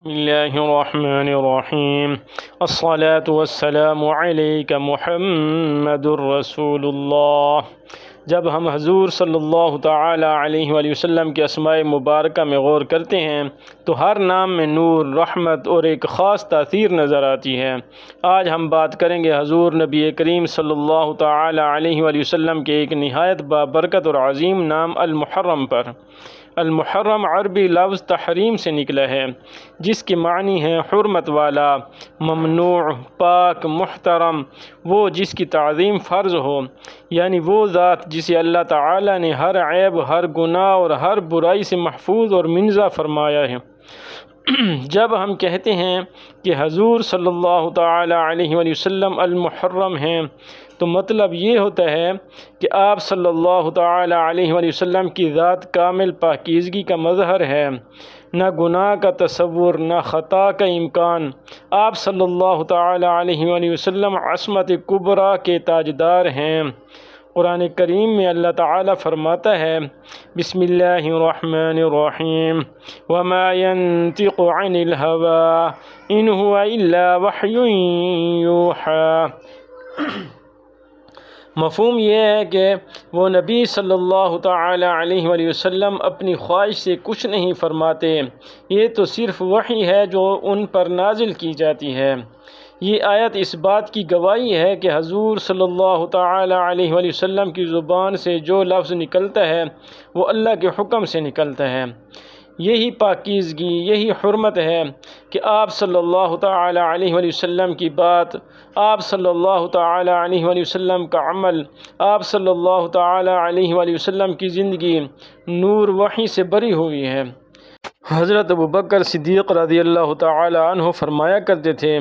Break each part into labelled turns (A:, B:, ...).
A: بسم اللہ الرحمن الرحیم الصلاة والسلام علیک محمد الرسول اللہ۔ جب ہم حضور صلی اللہ تعالی علیہ وآلہ وسلم کے اسماء مبارکہ میں غور کرتے ہیں تو ہر نام میں نور، رحمت اور ایک خاص تاثیر نظر آتی ہے۔ آج ہم بات کریں گے حضور نبی کریم صلی اللہ تعالی علیہ وآلہ وسلم کے ایک نہایت بابرکت اور عظیم نام المحرم پر۔ المحرم عربی لفظ تحریم سے نکلا ہے، جس کے معنی ہے حرمت والا، ممنوع، پاک، محترم، وہ جس کی تعظیم فرض ہو، یعنی وہ ذات جسے اللہ تعالی نے ہر عیب، ہر گناہ اور ہر برائی سے محفوظ اور منزہ فرمایا ہے۔ جب ہم کہتے ہیں کہ حضور صلی اللہ تعالی علیہ وآلہ وسلم المحرم ہیں تو مطلب یہ ہوتا ہے کہ آپ صلی اللہ تعالی علیہ وآلہ وسلم کی ذات کامل پاکیزگی کا مظہر ہے، نہ گناہ کا تصور، نہ خطا کا امکان۔ آپ صلی اللہ تعالی علیہ وآلہ وسلم عصمت کبریٰ کے تاجدار ہیں۔ قرآن کریم میں اللہ تعالیٰ فرماتا ہے، بسم اللہ الرحمن الرحیم، وما ينطق عن الهوى ان هو الا وحی یوحی۔ مفہوم یہ ہے کہ وہ نبی صلی اللہ تعالی علیہ وآلہ وسلم اپنی خواہش سے کچھ نہیں فرماتے، یہ تو صرف وحی ہے جو ان پر نازل کی جاتی ہے۔ یہ آیت اس بات کی گواہی ہے کہ حضور صلی اللہ تعالی علیہ وآلہ وسلم کی زبان سے جو لفظ نکلتا ہے وہ اللہ کے حکم سے نکلتا ہے۔ یہی پاکیزگی، یہی حرمت ہے کہ آپ صلی اللہ تعالی علیہ وآلہ وسلم کی بات، آپ صلی اللہ تعالی علیہ وآلہ وسلم کا عمل، آپ صلی اللہ تعالی علیہ وآلہ وسلم کی زندگی نور وحی سے بری ہوئی ہے۔ حضرت ابوبکر صدیق رضی اللہ تعالی عنہ فرمایا کرتے تھے،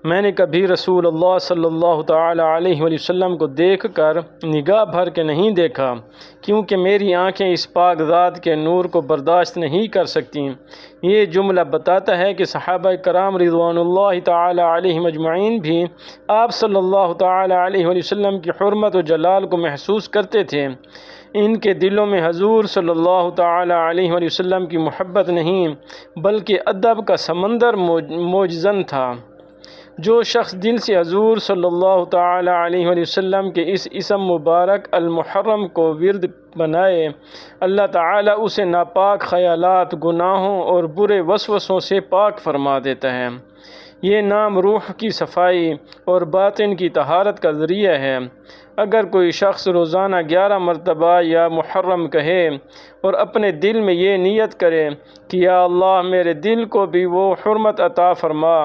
A: میں نے کبھی رسول اللہ صلی اللہ تعالی علیہ وآلہ وسلم کو دیکھ کر نگاہ بھر کے نہیں دیکھا، کیونکہ میری آنکھیں اس پاک ذات کے نور کو برداشت نہیں کر سکتیں۔ یہ جملہ بتاتا ہے کہ صحابہ کرام رضوان اللہ تعالی علیہم اجمعین بھی آپ صلی اللہ تعالی علیہ وآلہ وسلم کی حرمت و جلال کو محسوس کرتے تھے۔ ان کے دلوں میں حضور صلی اللہ تعالی علیہ وآلہ وسلم کی محبت نہیں بلکہ ادب کا سمندر موجزن تھا۔ جو شخص دل سے حضور صلی اللہ تعالی علیہ وآلہ وسلم کے اس اسم مبارک المحرم کو ورد بنائے، اللہ تعالیٰ اسے ناپاک خیالات، گناہوں اور برے وسوسوں سے پاک فرما دیتا ہے۔ یہ نام روح کی صفائی اور باطن کی طہارت کا ذریعہ ہے۔ اگر کوئی شخص روزانہ 11 مرتبہ یا محرم کہے اور اپنے دل میں یہ نیت کرے کہ یا اللہ میرے دل کو بھی وہ حرمت عطا فرما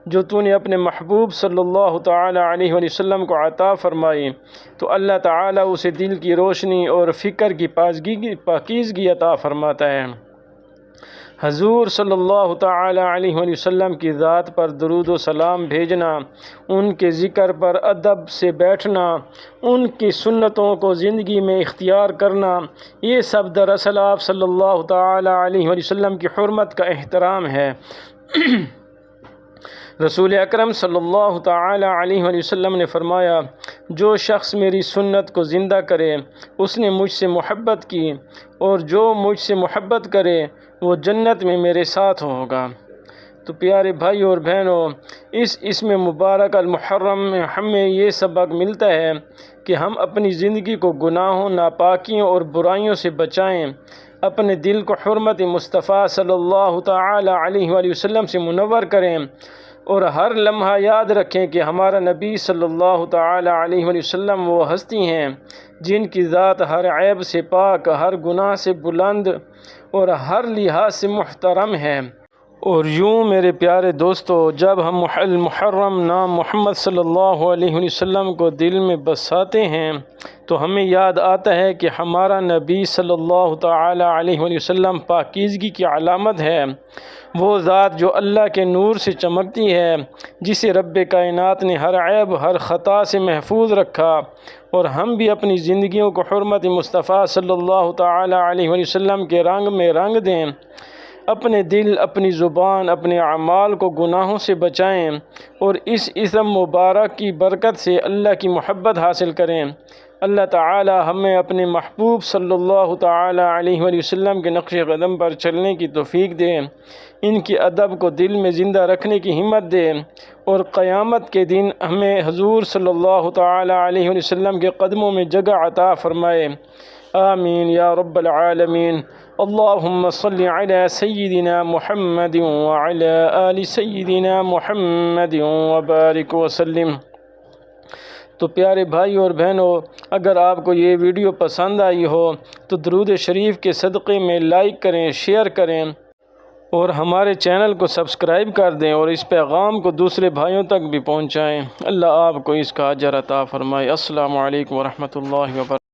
A: جو تو نے اپنے محبوب صلی اللہ تعالی علیہ وآلہ وسلم کو عطا فرمائی، تو اللہ تعالیٰ اسے دل کی روشنی اور فکر کی پاکیزگی عطا فرماتا ہے۔ حضور صلی اللہ تعالی علیہ وآلہ وسلم کی ذات پر درود و سلام بھیجنا، ان کے ذکر پر ادب سے بیٹھنا، ان کی سنتوں کو زندگی میں اختیار کرنا، یہ سب دراصل آپ صلی اللہ تعالی علیہ وآلہ وسلم کی حرمت کا احترام ہے۔ رسول اکرم صلی اللہ تعالی علیہ وآلہ وسلم نے فرمایا، جو شخص میری سنت کو زندہ کرے اس نے مجھ سے محبت کی، اور جو مجھ سے محبت کرے وہ جنت میں میرے ساتھ ہوگا۔ تو پیارے بھائی اور بہنوں، اس اسم مبارک المحرم میں ہمیں یہ سبق ملتا ہے کہ ہم اپنی زندگی کو گناہوں، ناپاکیوں اور برائیوں سے بچائیں، اپنے دل کو حرمت مصطفیٰ صلی اللہ تعالی علیہ وآلہ وسلم سے منور کریں، اور ہر لمحہ یاد رکھیں کہ ہمارا نبی صلی اللہ تعالی علیہ وآلہ وسلم وہ ہستی ہیں جن کی ذات ہر عیب سے پاک، ہر گناہ سے بلند اور ہر لحاظ سے محترم ہے۔ اور یوں میرے پیارے دوستو، جب ہم المحرم نام محمد صلی اللہ علیہ وآلہ وسلم کو دل میں بساتے ہیں تو ہمیں یاد آتا ہے کہ ہمارا نبی صلی اللہ تعالی علیہ وآلہ وسلم پاکیزگی کی علامت ہے، وہ ذات جو اللہ کے نور سے چمکتی ہے، جسے رب کائنات نے ہر عیب، ہر خطا سے محفوظ رکھا۔ اور ہم بھی اپنی زندگیوں کو حرمت مصطفیٰ صلی اللہ تعالی علیہ وآلہ وسلم کے رنگ میں رنگ دیں، اپنے دل، اپنی زبان، اپنے اعمال کو گناہوں سے بچائیں اور اس اسم مبارک کی برکت سے اللہ کی محبت حاصل کریں۔ اللہ تعالی ہمیں اپنے محبوب صلی اللہ تعالی علیہ وآلہ وسلم کے نقش قدم پر چلنے کی توفیق دے، ان کی ادب کو دل میں زندہ رکھنے کی ہمت دے، اور قیامت کے دن ہمیں حضور صلی اللہ تعالی علیہ وآلہ وسلم کے قدموں میں جگہ عطا فرمائے، آمین یا رب العالمین۔ اللہم صلی علی سیدنا محمد وعلی آل سیدنا محمد وبارک وسلم۔ تو پیارے بھائی اور بہنوں، اگر آپ کو یہ ویڈیو پسند آئی ہو تو درود شریف کے صدقے میں لائک کریں، شیئر کریں، اور ہمارے چینل کو سبسکرائب کر دیں، اور اس پیغام کو دوسرے بھائیوں تک بھی پہنچائیں۔ اللہ آپ کو اس کا اجر عطا فرمائے۔ السلام علیکم ورحمۃ اللہ وبرکاتہ۔